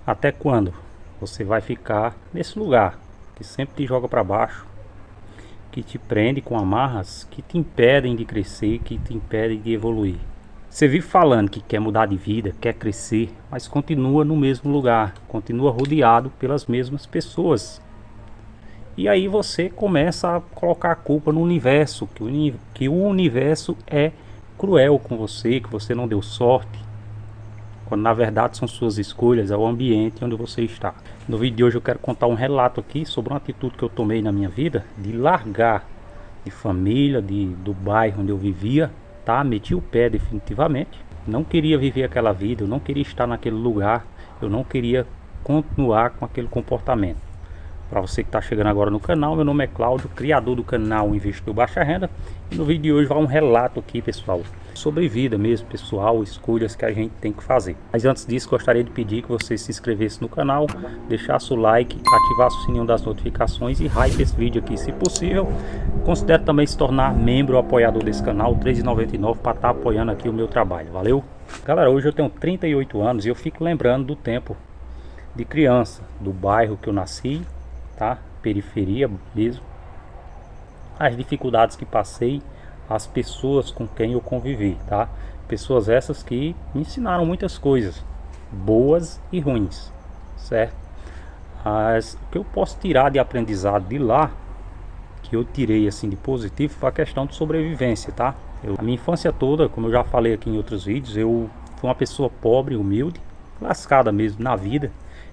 Até quando você vai ficar nesse lugar que sempre te joga para baixo, que te prende com amarras que te impedem de crescer, que te impedem de evoluir? Você vive falando que quer mudar de vida, quer crescer, mas continua no mesmo lugar, continua rodeado pelas mesmas pessoas. E aí você começa a colocar a culpa no universo, que o universo é cruel com você, que você não deu sorte, quando na verdade são suas escolhas, é o ambiente onde você está. No vídeo de hoje eu quero contar um relato aqui sobre uma atitude que eu tomei na minha vida, de largar de família, do bairro onde eu vivia, tá? Meti o pé definitivamente, não queria viver aquela vida, eu não queria estar naquele lugar, eu não queria continuar com aquele comportamento. Para você que está chegando agora no canal, meu nome é Cláudio, criador do canal Investidor Baixa Renda. E no vídeo de hoje vai um relato aqui, pessoal, sobre vida mesmo, pessoal, escolhas que a gente tem que fazer. Mas antes disso, gostaria de pedir que você se inscrevesse no canal, deixasse o like, ativasse o sininho das notificações e hype esse vídeo aqui, se possível. Considere também se tornar membro ou apoiador desse canal, R$ 3,99, para estar apoiando aqui o meu trabalho. Valeu? Galera, hoje eu tenho 38 anos e eu fico lembrando do tempo de criança, do bairro que eu nasci, tá? Periferia mesmo, as dificuldades que passei, as pessoas com quem eu convivi, tá? Pessoas essas que me ensinaram muitas coisas, boas e ruins, certo? Mas o que eu posso tirar de aprendizado de lá, que eu tirei assim de positivo, foi a questão de sobrevivência, tá? A minha infância toda, como eu já falei aqui em outros vídeos, eu fui uma pessoa pobre, humilde, lascada mesmo na vida,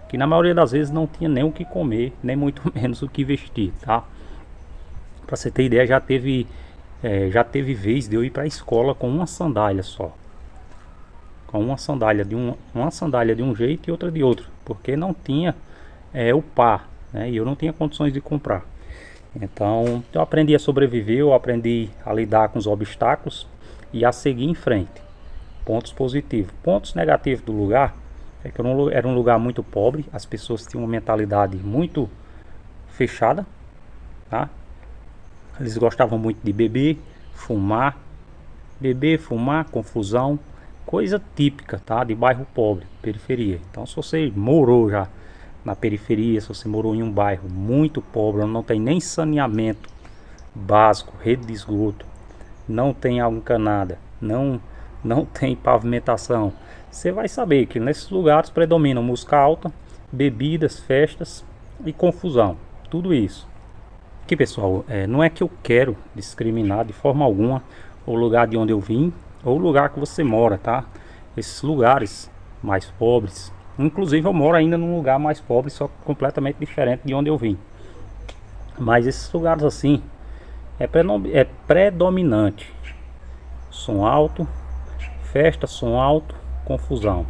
que na maioria das vezes não tinha nem o que comer, nem muito menos o que vestir, tá? Pra você ter ideia, já teve vez de eu ir pra escola com uma sandália só. Com uma sandália de um jeito e outra de outro, porque não tinha o par, né? E eu não tinha condições de comprar. Então eu aprendi a sobreviver, eu aprendi a lidar com os obstáculos e a seguir em frente. Pontos positivos. Pontos negativos do lugar é que era um lugar muito pobre, as pessoas tinham uma mentalidade muito fechada, tá? Eles gostavam muito de beber, fumar, confusão, coisa típica, tá? De bairro pobre, periferia. Então, se você morou já na periferia, se você morou em um bairro muito pobre, onde não tem nem saneamento básico, rede de esgoto, não tem água encanada, não tem pavimentação, você vai saber que nesses lugares predominam música alta, bebidas, festas e confusão, tudo isso. Aqui, pessoal, não é que eu quero discriminar de forma alguma o lugar de onde eu vim ou o lugar que você mora, tá? Esses lugares mais pobres, inclusive eu moro ainda num lugar mais pobre, só completamente diferente de onde eu vim. Mas esses lugares assim é predominante som alto, festa, som alto, confusão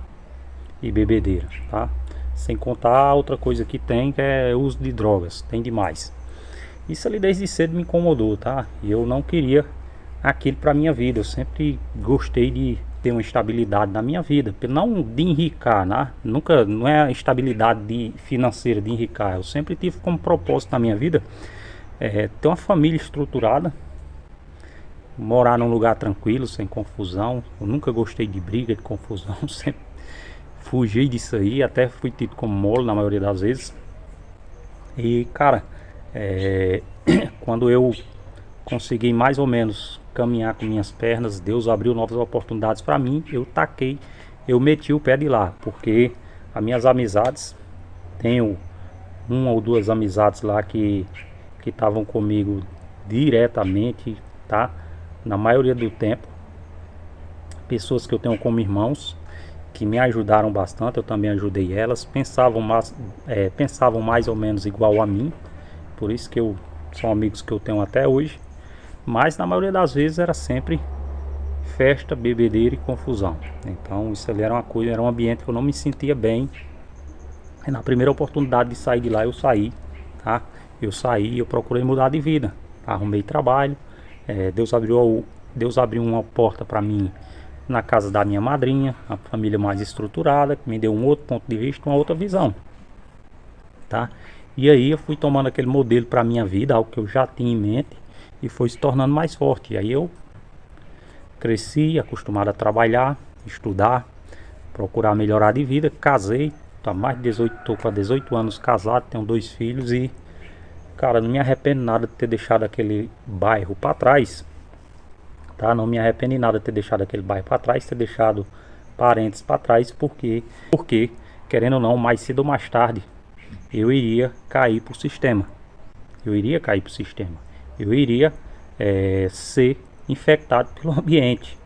e bebedeira, tá? Sem contar outra coisa que tem, que é o uso de drogas, tem demais. Isso ali desde cedo me incomodou, tá? E eu não queria aquilo para minha vida. Eu sempre gostei de ter uma estabilidade na minha vida, não de enricar, né? Nunca, não é a estabilidade financeira de enricar. Eu sempre tive como propósito na minha vida ter uma família estruturada, morar num lugar tranquilo, sem confusão. Eu nunca gostei de briga, de confusão, sempre fugi disso aí, até fui tido como mole na maioria das vezes. E cara, quando eu consegui mais ou menos caminhar com minhas pernas, Deus abriu novas oportunidades para mim, eu meti o pé de lá, porque as minhas amizades, tenho uma ou duas amizades lá que estavam comigo diretamente, tá? Na maioria do tempo, pessoas que eu tenho como irmãos, que me ajudaram bastante, eu também ajudei elas, pensavam mais ou menos igual a mim, por isso que são amigos que eu tenho até hoje, mas na maioria das vezes era sempre festa, bebedeira e confusão. Então isso ali era uma coisa, era um ambiente que eu não me sentia bem. E na primeira oportunidade de sair de lá eu saí, tá? Eu procurei mudar de vida, arrumei trabalho, Deus abriu uma porta para mim na casa da minha madrinha, a família mais estruturada, que me deu um outro ponto de vista, uma outra visão, tá? E aí eu fui tomando aquele modelo para minha vida, algo que eu já tinha em mente, e foi se tornando mais forte. E aí eu cresci, acostumado a trabalhar, estudar, procurar melhorar de vida, casei, Tô há mais de 18, tô com 18 anos casado, tenho 2 filhos e, cara, não me arrependo nada de ter deixado aquele bairro para trás, tá? Não me arrependo em nada de ter deixado aquele bairro para trás, ter deixado parentes para trás, porque, querendo ou não, mais cedo ou mais tarde, eu iria cair pro sistema. Eu iria cair pro sistema. Eu iria ser infectado pelo ambiente.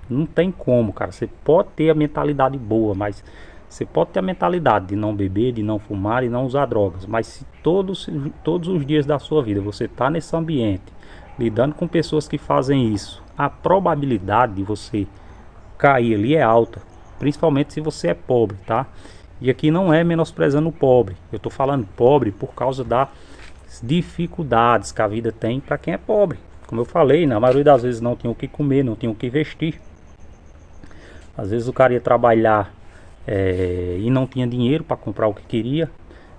Não tem como, cara. Você pode ter a mentalidade boa, mas você pode ter a mentalidade de não beber, de não fumar e não usar drogas. Mas se todos os dias da sua vida você está nesse ambiente, lidando com pessoas que fazem isso, a probabilidade de você cair ali é alta. Principalmente se você é pobre, tá? E aqui não é menosprezando o pobre. Eu tô falando pobre por causa das dificuldades que a vida tem para quem é pobre. Como eu falei, na maioria das vezes não tinha o que comer, não tinha o que vestir. Às vezes o cara ia trabalhar e não tinha dinheiro para comprar o que queria.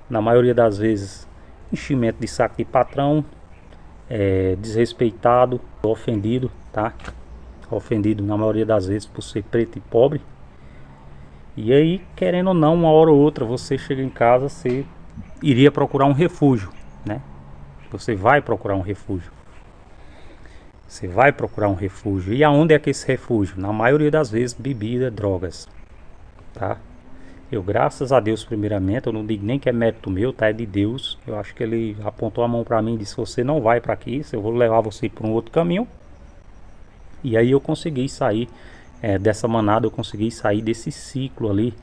Na maioria das vezes, enchimento de saco de patrão, desrespeitado, ofendido, tá? Ofendido na maioria das vezes por ser preto e pobre. E aí, querendo ou não, uma hora ou outra você chega em casa, você iria procurar um refúgio, né? Você vai procurar um refúgio. Você vai procurar um refúgio. E aonde é que esse refúgio? Na maioria das vezes, bebida, drogas, tá? Eu, graças a Deus, primeiramente, eu não digo nem que é mérito meu, tá? É de Deus. Eu acho que ele apontou a mão pra mim e disse: você não vai pra aqui, eu vou levar você pra um outro caminho. E aí eu consegui sair dessa manada, eu consegui sair desse ciclo ali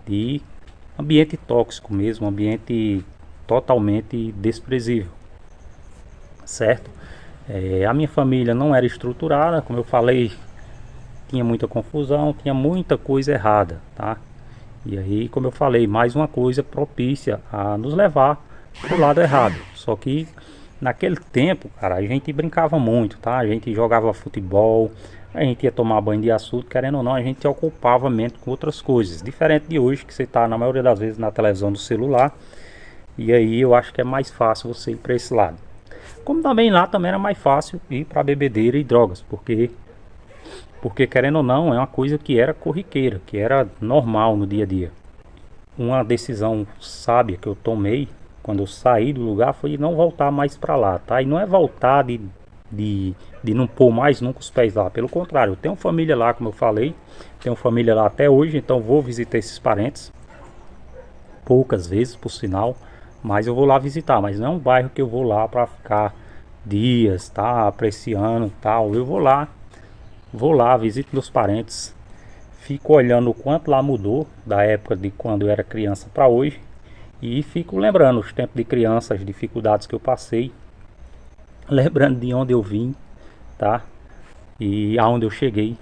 de ambiente tóxico mesmo, ambiente totalmente desprezível, certo? A minha família não era estruturada, como eu falei, tinha muita confusão, tinha muita coisa errada, tá? E aí, como eu falei, mais uma coisa propícia a nos levar pro lado errado. Só que naquele tempo, cara, a gente brincava muito, tá? A gente jogava futebol, a gente ia tomar banho de açude, querendo ou não, a gente ocupava a mente com outras coisas. Diferente de hoje, que você tá na maioria das vezes na televisão do celular. E aí eu acho que é mais fácil você ir para esse lado. Como também lá também era mais fácil ir para bebedeira e drogas, porque querendo ou não, é uma coisa que era corriqueira, que era normal no dia a dia. Uma decisão sábia que eu tomei quando eu saí do lugar foi não voltar mais para lá, tá? E não é voltar de não pôr mais nunca os pés lá, pelo contrário, eu tenho família lá, como eu falei, tenho família lá até hoje, então vou visitar esses parentes, poucas vezes por sinal, mas eu vou lá visitar, mas não é um bairro que eu vou lá para ficar dias, tá, apreciando, tal. Eu vou lá, visito meus parentes, fico olhando o quanto lá mudou da época de quando eu era criança para hoje e fico lembrando os tempos de criança, as dificuldades que eu passei, lembrando de onde eu vim, tá? E aonde eu cheguei,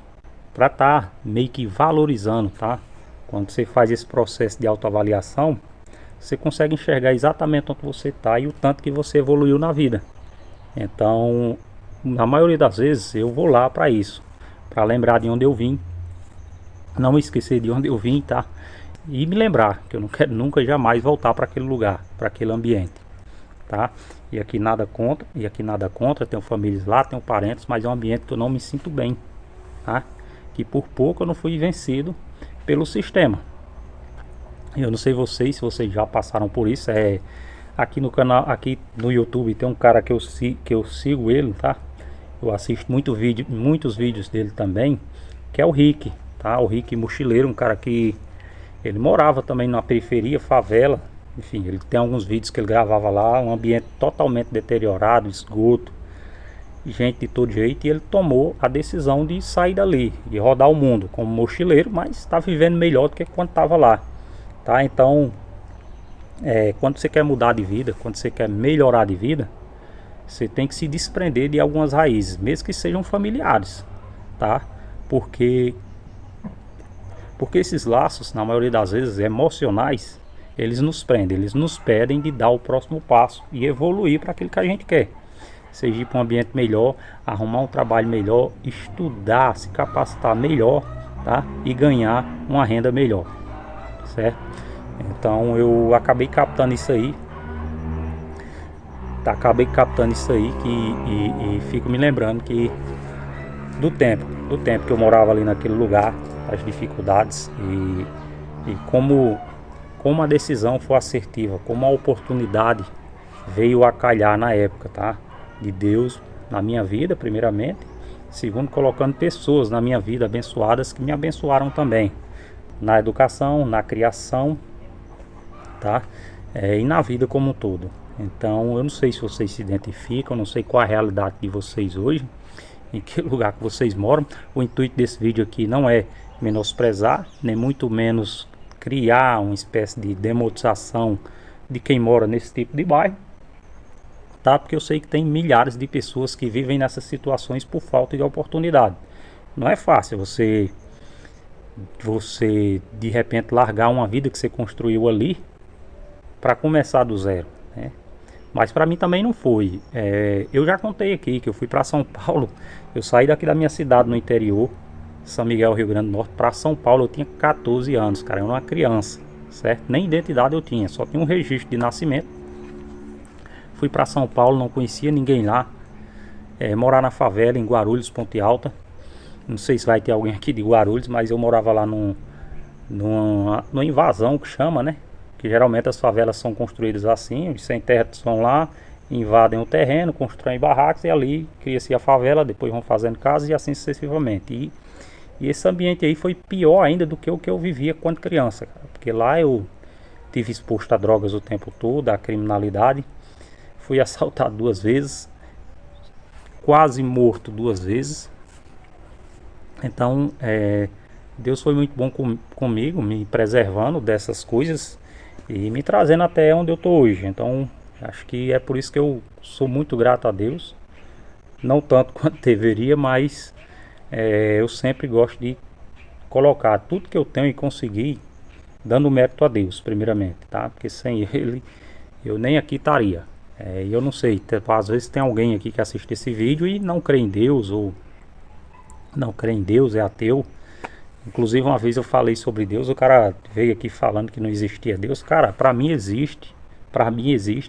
para estar meio que valorizando, tá? Quando você faz esse processo de autoavaliação, você consegue enxergar exatamente onde você está e o tanto que você evoluiu na vida. Então, na maioria das vezes eu vou lá para isso, para lembrar de onde eu vim, não me esquecer de onde eu vim, tá? E me lembrar que eu não quero nunca jamais voltar para aquele lugar, para aquele ambiente, tá? E aqui nada contra, tenho famílias lá, tenho parentes, mas é um ambiente que eu não me sinto bem, tá? Que por pouco eu não fui vencido pelo sistema. Eu não sei vocês, se vocês já passaram por isso. Aqui no canal, aqui no YouTube tem um cara que eu sigo ele, tá? Eu assisto muitos vídeos dele também, que é o Rick, tá? O Rick Mochileiro, um cara que ele morava também na periferia, favela. Enfim, ele tem alguns vídeos que ele gravava lá, um ambiente totalmente deteriorado, esgoto, gente de todo jeito, e ele tomou a decisão de sair dali, de rodar o mundo como mochileiro, mas está vivendo melhor do que quando estava lá, tá? Então, quando você quer mudar de vida, quando você quer melhorar de vida, você tem que se desprender de algumas raízes, mesmo que sejam familiares, tá? Porque esses laços, na maioria das vezes emocionais, eles nos prendem, eles nos pedem de dar o próximo passo e evoluir para aquilo que a gente quer. Seja ir para um ambiente melhor, arrumar um trabalho melhor, estudar, se capacitar melhor, tá? E ganhar uma renda melhor, certo? Então eu acabei captando isso aí. E fico me lembrando que do tempo que eu morava ali naquele lugar, as dificuldades e como como a decisão foi assertiva, como a oportunidade veio a calhar na época, tá? De Deus na minha vida, primeiramente. Segundo, colocando pessoas na minha vida abençoadas que me abençoaram também. Na educação, na criação, tá? E na vida como um todo. Então, eu não sei se vocês se identificam, não sei qual a realidade de vocês hoje, em que lugar que vocês moram. O intuito desse vídeo aqui não é menosprezar, nem muito menos criar uma espécie de demotivação de quem mora nesse tipo de bairro, tá? Porque eu sei que tem milhares de pessoas que vivem nessas situações por falta de oportunidade. Não é fácil você de repente largar uma vida que você construiu ali para começar do zero, né? Mas para mim também não foi. Eu já contei aqui que eu fui para São Paulo. Eu saí daqui da minha cidade no interior, São Miguel, Rio Grande do Norte, para São Paulo. Eu tinha 14 anos, cara. Eu era uma criança, certo? Nem identidade eu tinha, só tinha um registro de nascimento. Fui para São Paulo, não conhecia ninguém lá. Morar na favela, em Guarulhos, Ponte Alta. Não sei se vai ter alguém aqui de Guarulhos, mas eu morava lá numa invasão que chama, né? Que geralmente as favelas são construídas assim, os sem terra vão lá, invadem o terreno, constroem barracos e ali cria-se a favela, depois vão fazendo casas e assim sucessivamente. E esse ambiente aí foi pior ainda do que o que eu vivia quando criança, cara, porque lá eu tive exposto a drogas o tempo todo, a criminalidade, fui assaltado 2 vezes, quase morto 2 vezes. Então, Deus foi muito bom comigo, me preservando dessas coisas e me trazendo até onde eu tô hoje. Então, acho que é por isso que eu sou muito grato a Deus. Não tanto quanto deveria, mas eu sempre gosto de colocar tudo que eu tenho e consegui dando mérito a Deus, primeiramente, tá? Porque sem Ele, eu nem aqui estaria. E eu não sei, às vezes tem alguém aqui que assiste esse vídeo e não crê em Deus, ou não crê em Deus, é ateu. Inclusive uma vez eu falei sobre Deus, o cara veio aqui falando que não existia Deus. Cara, para mim existe,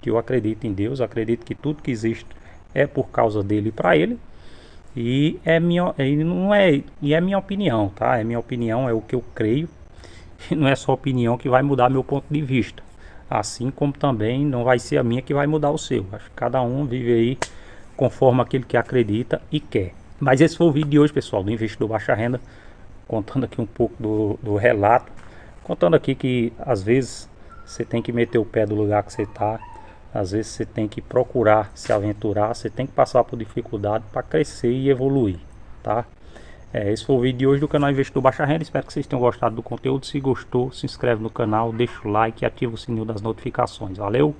eu acredito em Deus, acredito que tudo que existe é por causa dele e para ele. E é minha opinião, tá? É minha opinião, é o que eu creio. E não é só opinião que vai mudar meu ponto de vista. Assim como também não vai ser a minha que vai mudar o seu. Acho que cada um vive aí conforme aquilo que acredita e quer. Mas esse foi o vídeo de hoje, pessoal, do Investidor Baixa Renda. Contando aqui um pouco do relato, contando aqui que às vezes você tem que meter o pé do lugar que você está, às vezes você tem que procurar se aventurar, você tem que passar por dificuldade para crescer e evoluir, tá? Esse foi o vídeo de hoje do canal Investidor Baixa Renda. Espero que vocês tenham gostado do conteúdo. Se gostou, se inscreve no canal, deixa o like e ativa o sininho das notificações. Valeu!